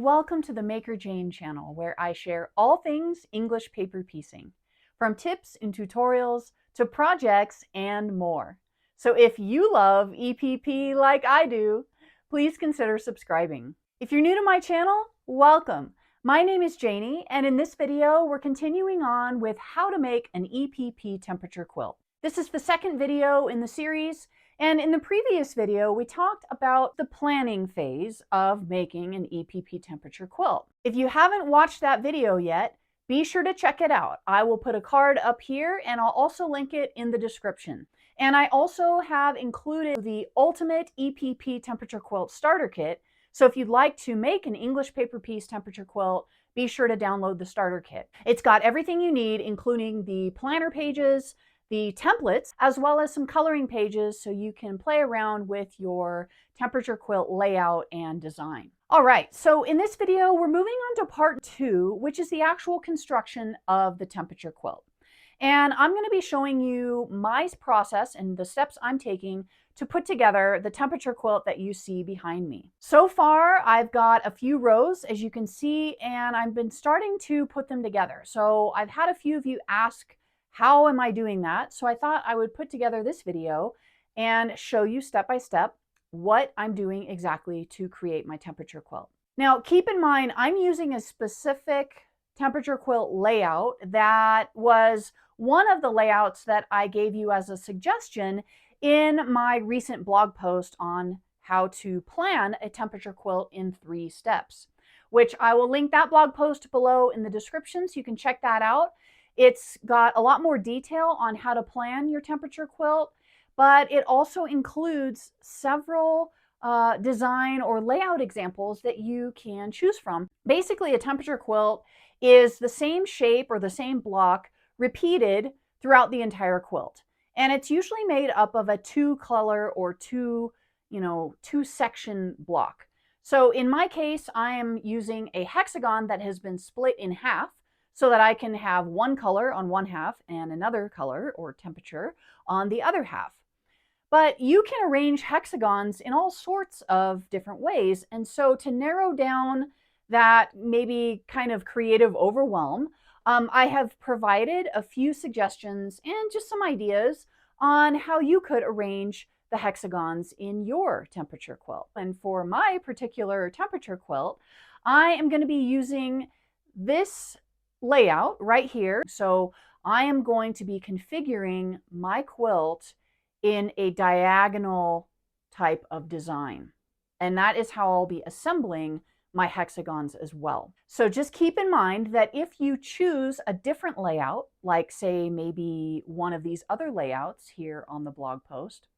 and welcome to the MakerJayne channel, where I share all things English paper piecing, from tips and tutorials to projects and more. So if you love EPP like I do, please consider subscribing. If you're new to my channel, welcome. My name is Janie, and in this video, we're continuing on with how to make an EPP temperature quilt. This is the second video in the series, and in the previous video, we talked about the planning phase of making an EPP temperature quilt. If you haven't watched that video yet, be sure to check it out. I will put a card up here, and I'll also link it in the description. And I also have included the Ultimate EPP Temperature Quilt Starter Kit. So if you'd like to make an English paper piece temperature quilt, be sure to download the starter kit. It's got everything you need, including the planner pages, the templates, as well as some coloring pages so you can play around with your temperature quilt layout and design. All right, so in this video, we're moving on to part 2, which is the actual construction of the temperature quilt. And I'm going to be showing you my process and the steps I'm taking to put together the temperature quilt that you see behind me. So far, I've got a few rows, as you can see, and I've been starting to put them together. So I've had a few of you ask, how am I doing that? So I thought I would put together this video and show you step by step what I'm doing exactly to create my temperature quilt. Now, keep in mind, I'm using a specific temperature quilt layout that was one of the layouts that I gave you as a suggestion in my recent blog post on how to plan a temperature quilt in 3 steps, which I will link that blog post below in the description so you can check that out. It's got a lot more detail on how to plan your temperature quilt, but it also includes several design or layout examples that you can choose from. Basically, a temperature quilt is the same shape or the same block repeated throughout the entire quilt. And it's usually made up of a 2-color or two section block. So in my case, I am using a hexagon that has been split in half so that I can have one color on one half and another color or temperature on the other half. But you can arrange hexagons in all sorts of different ways. And so to narrow down that maybe kind of creative overwhelm, I have provided a few suggestions and just some ideas on how you could arrange the hexagons in your temperature quilt. And for my particular temperature quilt, I am going to be using this layout right here. So I am going to be configuring my quilt in a diagonal type of design. And that is how I'll be assembling my hexagons as well. So just keep in mind that if you choose a different layout, like say maybe one of these other layouts here on the blog post,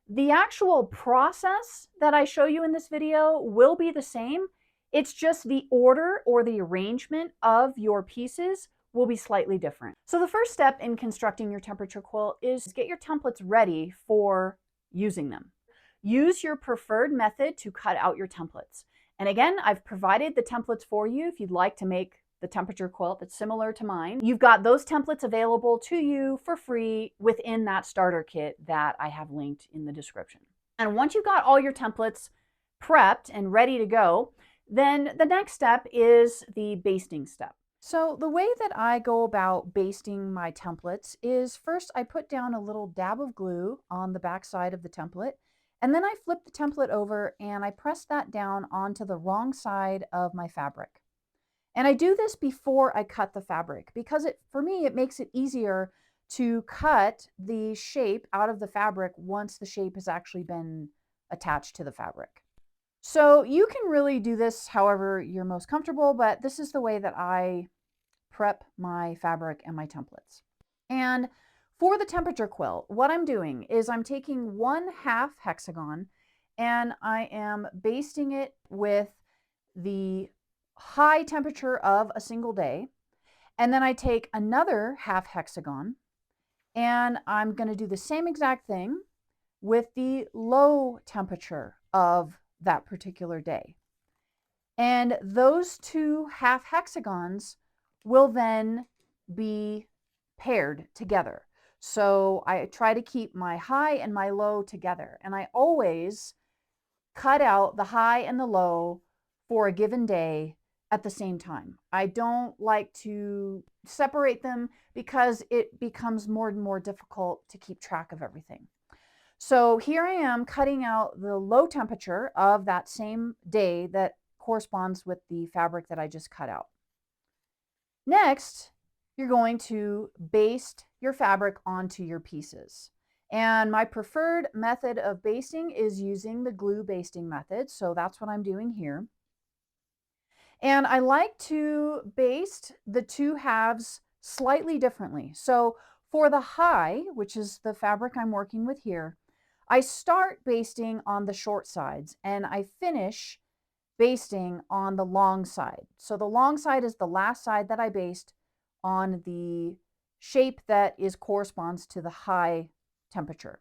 the actual process that I show you in this video will be the same. It's just the order or the arrangement of your pieces will be slightly different. So the first step in constructing your temperature quilt is get your templates ready for using them. Use your preferred method to cut out your templates. And again, I've provided the templates for you if you'd like to make the temperature quilt that's similar to mine. You've got those templates available to you for free within that starter kit that I have linked in the description. And once you've got all your templates prepped and ready to go, then the next step is the basting step. So the way that I go about basting my templates is first I put down a little dab of glue on the back side of the template, and then I flip the template over and I press that down onto the wrong side of my fabric. And I do this before I cut the fabric because for me it makes it easier to cut the shape out of the fabric once the shape has actually been attached to the fabric. So you can really do this however you're most comfortable, but this is the way that I prep my fabric and my templates. And for the temperature quilt, what I'm doing is I'm taking 1/2 hexagon and I am basting it with the high temperature of a single day. And then I take another 1/2 hexagon and I'm going to do the same exact thing with the low temperature of that particular day. And those 2 1/2 hexagons will then be paired together. So I try to keep my high and my low together. And I always cut out the high and the low for a given day at the same time. I don't like to separate them because it becomes more and more difficult to keep track of everything. So here I am cutting out the low temperature of that same day that corresponds with the fabric that I just cut out. Next, you're going to baste your fabric onto your pieces. And my preferred method of basting is using the glue basting method. So that's what I'm doing here. And I like to baste the two halves slightly differently. So for the high, which is the fabric I'm working with here, I start basting on the short sides and I finish basting on the long side. So the long side is the last side that I baste on the shape that corresponds to the high temperature.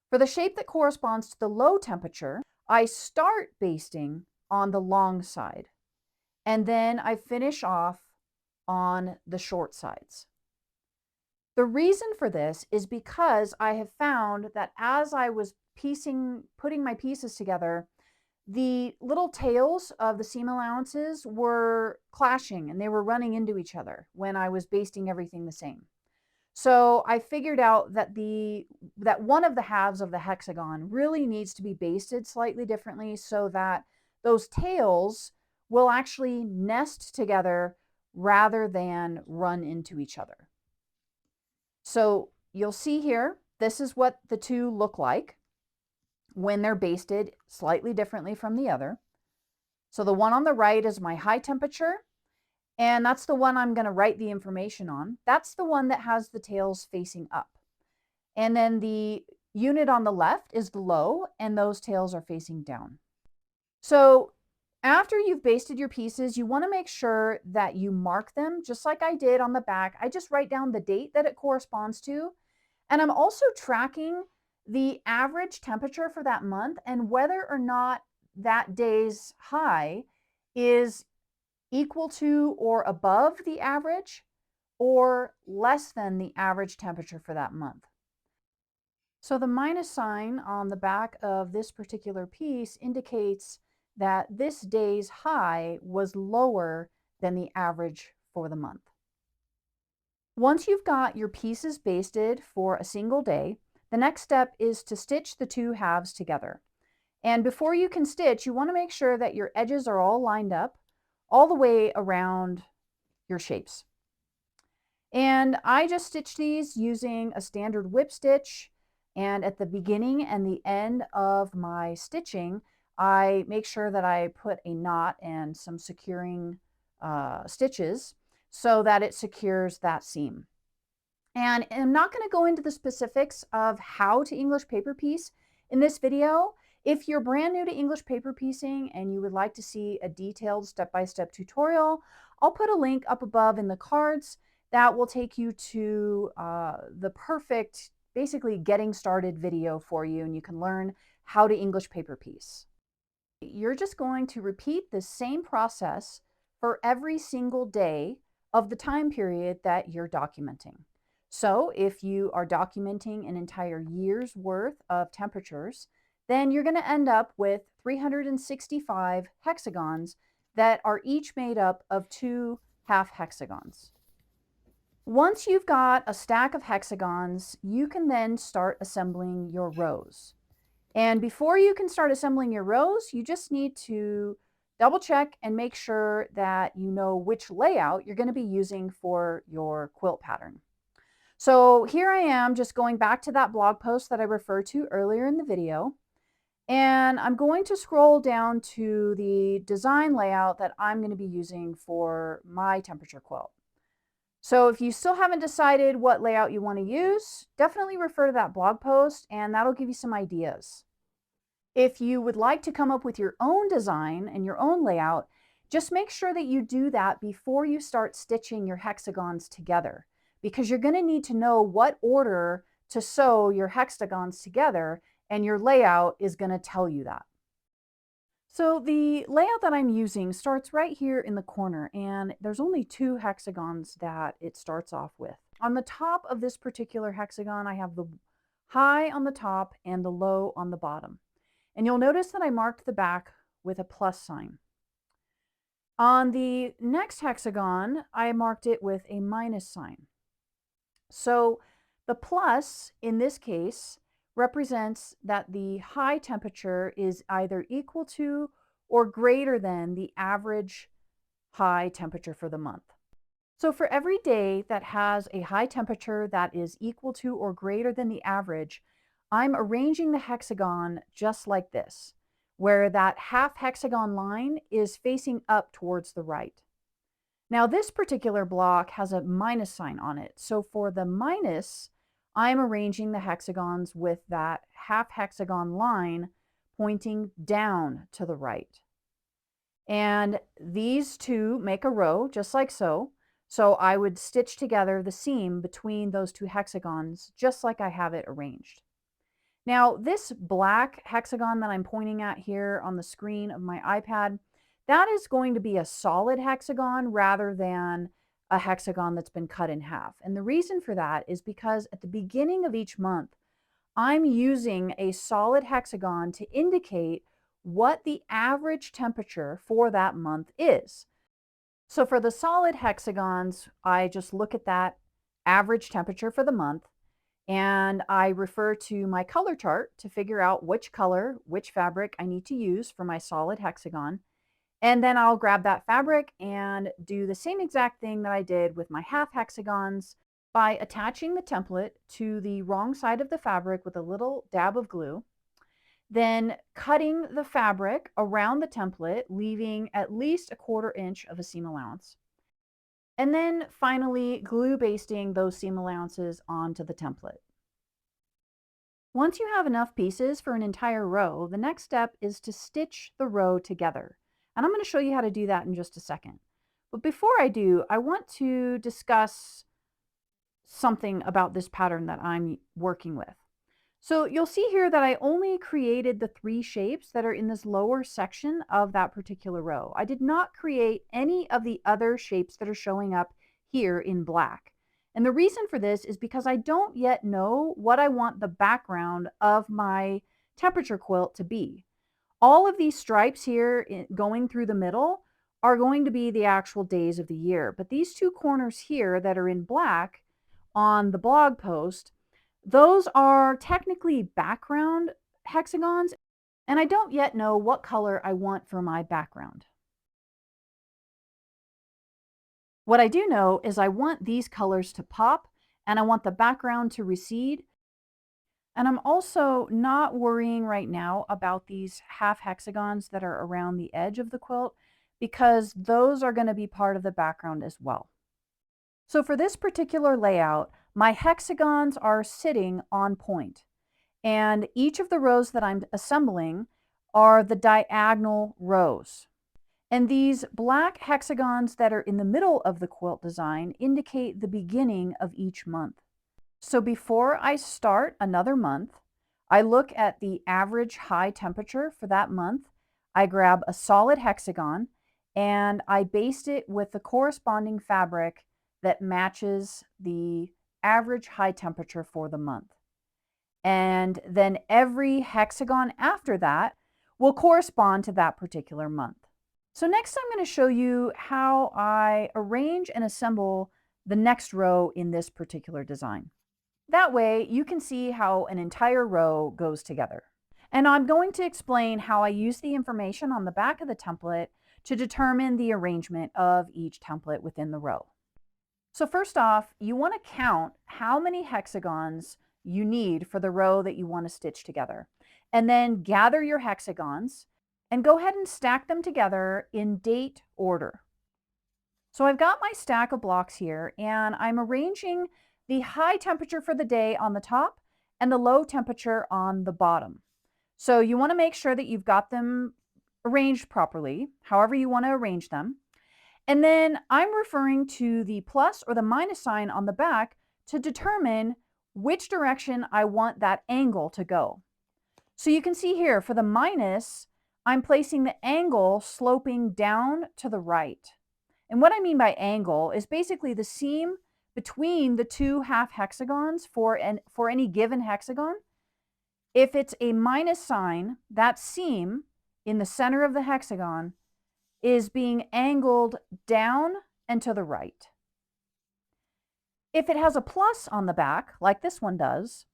For the shape that corresponds to the low temperature, I start basting on the long side and then I finish off on the short sides. The reason for this is because I have found that as I was putting my pieces together, the little tails of the seam allowances were clashing and they were running into each other when I was basting everything the same. So I figured out that one of the halves of the hexagon really needs to be basted slightly differently so that those tails will actually nest together rather than run into each other. So you'll see here, this is what the two look like when they're basted slightly differently from the other. So the one on the right is my high temperature, and that's the one I'm going to write the information on. That's the one that has the tails facing up. And then the unit on the left is the low, and those tails are facing down. So after you've basted your pieces, you want to make sure that you mark them just like I did on the back. I just write down the date that it corresponds to. And I'm also tracking the average temperature for that month and whether or not that day's high is equal to or above the average or less than the average temperature for that month. So the minus sign on the back of this particular piece indicates that this day's high was lower than the average for the month. Once you've got your pieces basted for a single day, the next step is to stitch the two halves together. And before you can stitch, you want to make sure that your edges are all lined up all the way around your shapes. And I just stitched these using a standard whip stitch. And at the beginning and the end of my stitching, I make sure that I put a knot and some securing stitches so that it secures that seam. And I'm not going to go into the specifics of how to English paper piece in this video. If you're brand new to English paper piecing and you would like to see a detailed step-by-step tutorial, I'll put a link up above in the cards that will take you to the perfect, basically getting started video for you, and you can learn how to English paper piece. You're just going to repeat the same process for every single day of the time period that you're documenting. So if you are documenting an entire year's worth of temperatures, then you're going to end up with 365 hexagons that are each made up of 2 half hexagons. Once you've got a stack of hexagons, you can then start assembling your rows. And before you can start assembling your rows, you just need to double check and make sure that you know which layout you're going to be using for your quilt pattern. So here I am just going back to that blog post that I referred to earlier in the video. And I'm going to scroll down to the design layout that I'm going to be using for my temperature quilt. So if you still haven't decided what layout you want to use, definitely refer to that blog post and that'll give you some ideas. If you would like to come up with your own design and your own layout, just make sure that you do that before you start stitching your hexagons together, because you're going to need to know what order to sew your hexagons together, and your layout is going to tell you that. So the layout that I'm using starts right here in the corner, and there's only 2 hexagons that it starts off with. On the top of this particular hexagon, I have the high on the top and the low on the bottom. And you'll notice that I marked the back with a plus sign. On the next hexagon, I marked it with a minus sign. So the plus in this case represents that the high temperature is either equal to or greater than the average high temperature for the month. So for every day that has a high temperature that is equal to or greater than the average, I'm arranging the hexagon just like this, where that half hexagon line is facing up towards the right. Now this particular block has a minus sign on it. So for the minus, I'm arranging the hexagons with that half hexagon line pointing down to the right. And these two make a row just like so. So I would stitch together the seam between those two hexagons just like I have it arranged. Now this black hexagon that I'm pointing at here on the screen of my iPad, that is going to be a solid hexagon rather than a hexagon that's been cut in half. And the reason for that is because at the beginning of each month, I'm using a solid hexagon to indicate what the average temperature for that month is. So for the solid hexagons, I just look at that average temperature for the month and I refer to my color chart to figure out which color, which fabric I need to use for my solid hexagon. And then I'll grab that fabric and do the same exact thing that I did with my half hexagons by attaching the template to the wrong side of the fabric with a little dab of glue, then cutting the fabric around the template, leaving at least 1/4 inch of a seam allowance. And then finally glue basting those seam allowances onto the template. Once you have enough pieces for an entire row, the next step is to stitch the row together. And I'm going to show you how to do that in just a second. But before I do, I want to discuss something about this pattern that I'm working with. So you'll see here that I only created the 3 shapes that are in this lower section of that particular row. I did not create any of the other shapes that are showing up here in black. And the reason for this is because I don't yet know what I want the background of my temperature quilt to be. All of these stripes here going through the middle are going to be the actual days of the year. But these 2 corners here that are in black on the blog post, those are technically background hexagons, and I don't yet know what color I want for my background. What I do know is I want these colors to pop, and I want the background to recede. And I'm also not worrying right now about these half hexagons that are around the edge of the quilt, because those are going to be part of the background as well. So for this particular layout, my hexagons are sitting on point, and each of the rows that I'm assembling are the diagonal rows. And these black hexagons that are in the middle of the quilt design indicate the beginning of each month. So before I start another month, I look at the average high temperature for that month. I grab a solid hexagon and I baste it with the corresponding fabric that matches the average high temperature for the month. And then every hexagon after that will correspond to that particular month. So next I'm going to show you how I arrange and assemble the next row in this particular design. That way you can see how an entire row goes together. And I'm going to explain how I use the information on the back of the template to determine the arrangement of each template within the row. So first off, you want to count how many hexagons you need for the row that you want to stitch together. And then gather your hexagons and go ahead and stack them together in date order. So I've got my stack of blocks here and I'm arranging the high temperature for the day on the top and the low temperature on the bottom. So you want to make sure that you've got them arranged properly, however you want to arrange them. And then I'm referring to the plus or the minus sign on the back to determine which direction I want that angle to go. So you can see here for the minus, I'm placing the angle sloping down to the right. And what I mean by angle is basically the seam between the 2 half hexagons for any given hexagon. If it's a minus sign, that seam in the center of the hexagon is being angled down and to the right. If it has a plus on the back, like this one does,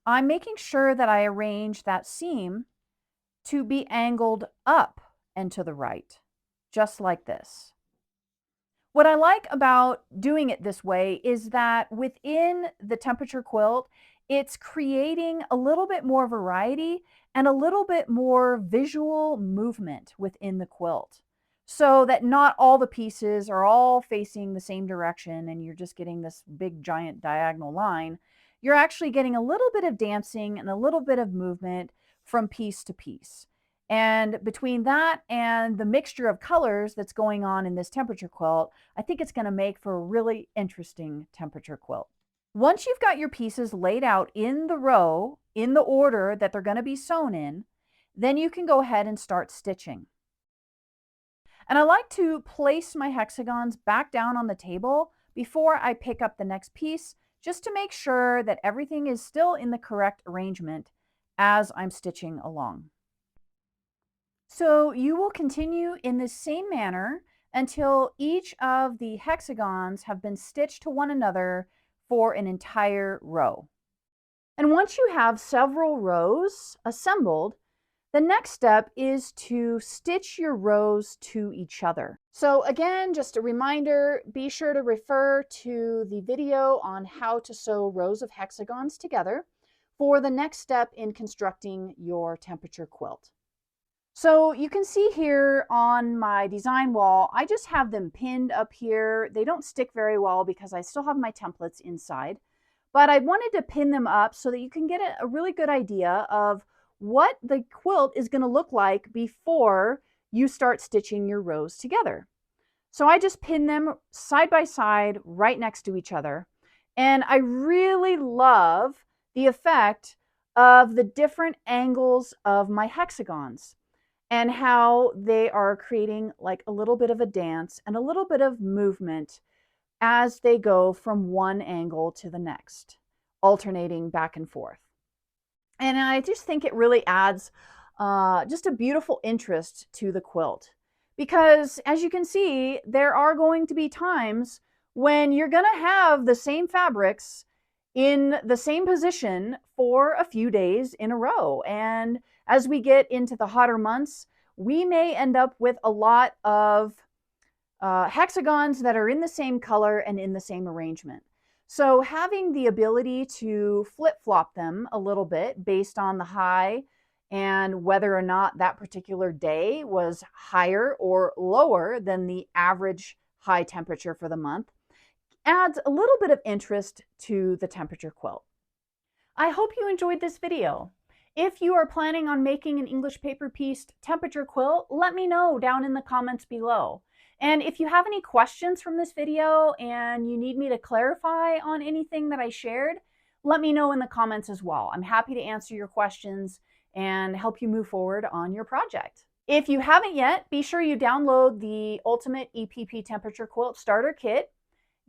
I'm making sure that I arrange that seam to be angled up and to the right, just like this. What I like about doing it this way is that within the temperature quilt, it's creating a little bit more variety and a little bit more visual movement within the quilt, so that not all the pieces are all facing the same direction and you're just getting this big giant diagonal line. You're actually getting a little bit of dancing and a little bit of movement from piece to piece. And between that and the mixture of colors that's going on in this temperature quilt, I think it's going to make for a really interesting temperature quilt. Once you've got your pieces laid out in the row, in the order that they're going to be sewn in, then you can go ahead and start stitching. And I like to place my hexagons back down on the table before I pick up the next piece, just to make sure that everything is still in the correct arrangement as I'm stitching along. So you will continue in the same manner until each of the hexagons have been stitched to one another for an entire row. And once you have several rows assembled, the next step is to stitch your rows to each other. So again, just a reminder, be sure to refer to the video on how to sew rows of hexagons together for the next step in constructing your temperature quilt. So you can see here on my design wall, I just have them pinned up here. They don't stick very well because I still have my templates inside, but I wanted to pin them up so that you can get a really good idea of what the quilt is going to look like before you start stitching your rows together. So I just pin them side by side right next to each other. And I really love the effect of the different angles of my hexagons and how they are creating like a little bit of a dance and a little bit of movement as they go from one angle to the next, alternating back and forth. And I just think it really adds just a beautiful interest to the quilt. Because as you can see, there are going to be times when you're going to have the same fabrics in the same position for a few days in a row. And as we get into the hotter months, we may end up with a lot of hexagons that are in the same color and in the same arrangement. So having the ability to flip-flop them a little bit based on the high and whether or not that particular day was higher or lower than the average high temperature for the month adds a little bit of interest to the temperature quilt. I hope you enjoyed this video. If you are planning on making an English paper pieced temperature quilt, let me know down in the comments below. And if you have any questions from this video and you need me to clarify on anything that I shared, let me know in the comments as well. I'm happy to answer your questions and help you move forward on your project. If you haven't yet, be sure you download the Ultimate EPP Temperature Quilt Starter Kit.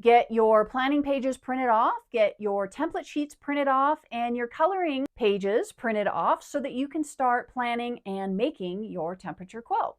Get your planning pages printed off, get your template sheets printed off, and your coloring pages printed off so that you can start planning and making your temperature quilt.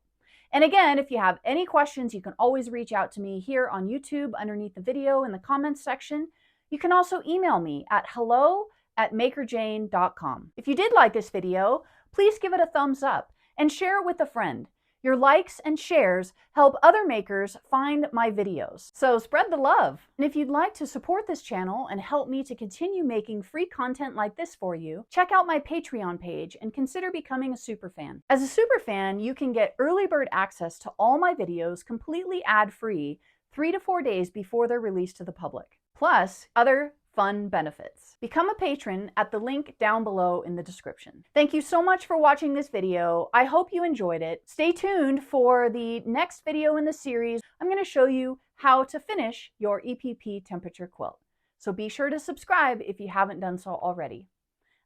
And again, if you have any questions, you can always reach out to me here on YouTube underneath the video in the comments section. You can also email me at hello@makerjayne.com. If you did like this video, please give it a thumbs up and share it with a friend. Your likes and shares help other makers find my videos. So spread the love. And if you'd like to support this channel and help me to continue making free content like this for you, check out my Patreon page and consider becoming a superfan. As a superfan, you can get early bird access to all my videos completely ad-free 3 to 4 days before they're released to the public, plus other fun benefits. Become a patron at the link down below in the description. Thank you so much for watching this video. I hope you enjoyed it. Stay tuned for the next video in the series. I'm going to show you how to finish your EPP temperature quilt. So be sure to subscribe if you haven't done so already.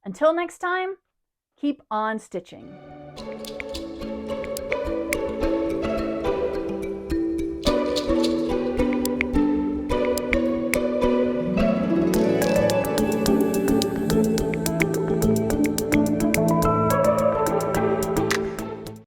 Until next time, keep on stitching.